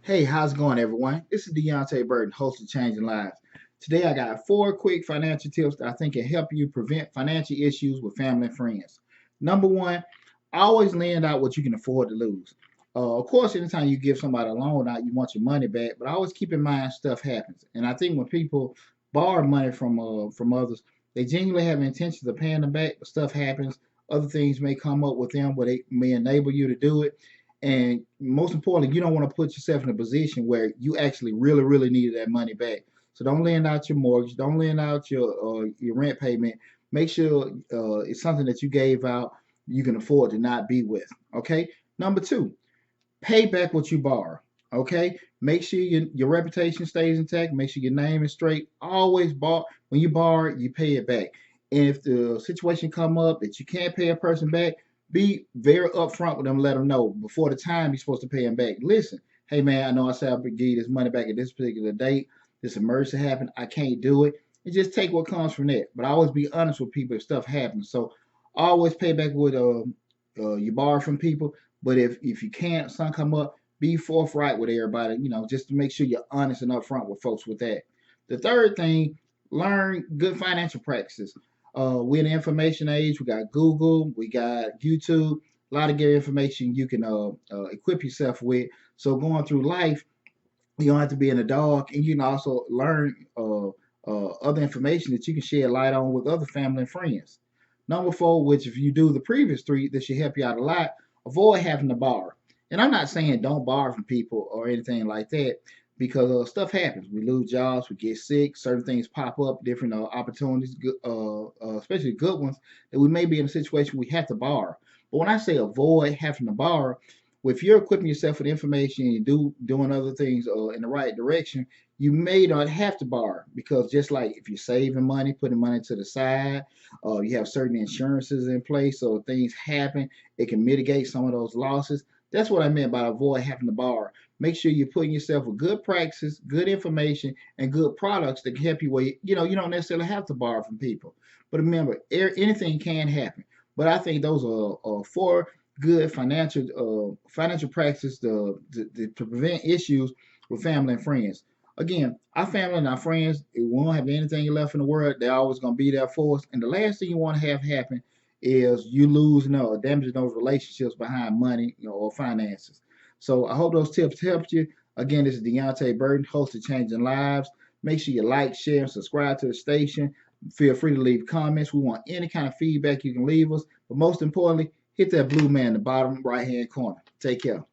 Hey, how's it going, everyone? This is Deontay Burton, host of Changing Lives. Today, I got four quick financial tips that I think can help you prevent financial issues with family and friends. Number one, always lend out what you can afford to lose. Of course, anytime you give somebody a loan out, you want your money back, but always keep in mind stuff happens. And I think when people borrow money from others, they genuinely have intentions of paying them back, but stuff happens. Other things may come up with them where they may enable you to do it, and most importantly, you don't want to put yourself in a position where you actually really need that money back. So don't lend out your mortgage, don't lend out your rent payment. Make sure it's something that you gave out you can afford to not be with. Okay. Number two, pay back what you borrow. Okay, make sure your reputation stays intact. Make sure your name is straight. Always borrow. When you borrow, you pay it back. And if the situation come up that you can't pay a person back, be very upfront with them. Let them know before the time you're supposed to pay them back. Listen, hey man, I know I said I'll give you this money back at this particular date. This emergency happened. I can't do it. And just take what comes from that. But I always be honest with people if stuff happens. So always pay back what you borrow from people. But if you can't, something come up, be forthright with everybody, just to make sure you're honest and upfront with folks with that. The third thing, learn good financial practices. We're in the information age. We got Google, we got YouTube, a lot of good information you can equip yourself with. So going through life, you don't have to be in the dark, and you can also learn other information that you can shed light on with other family and friends. Number four, which if you do the previous three, this should help you out a lot. Avoid having to borrow. And I'm not saying don't borrow from people or anything like that, because stuff happens. We lose jobs, we get sick, certain things pop up, different opportunities, especially good ones, that we may be in a situation we have to borrow. But when I say avoid having to borrow, if you're equipping yourself with information and you doing other things in the right direction, you may not have to borrow, because just like if you're saving money, putting money to the side, you have certain insurances in place, so if things happen, it can mitigate some of those losses. That's what I meant by avoid having to borrow. Make sure you're putting yourself with good practices, good information, and good products that can help you where you don't necessarily have to borrow from people. But remember, anything can happen. But I think those are four good financial practices to prevent issues with family and friends. Again, our family and our friends, we won't have anything left in the world. They're always going to be there for us. And the last thing you want to have happen is you losing or damaging those relationships behind money, or finances. So I hope those tips helped you. Again, this is Deontay Burton, host of Changing Lives. Make sure you like, share, and subscribe to the station. Feel free to leave comments. We want any kind of feedback you can leave us. But most importantly, hit that blue man in the bottom right hand corner. Take care.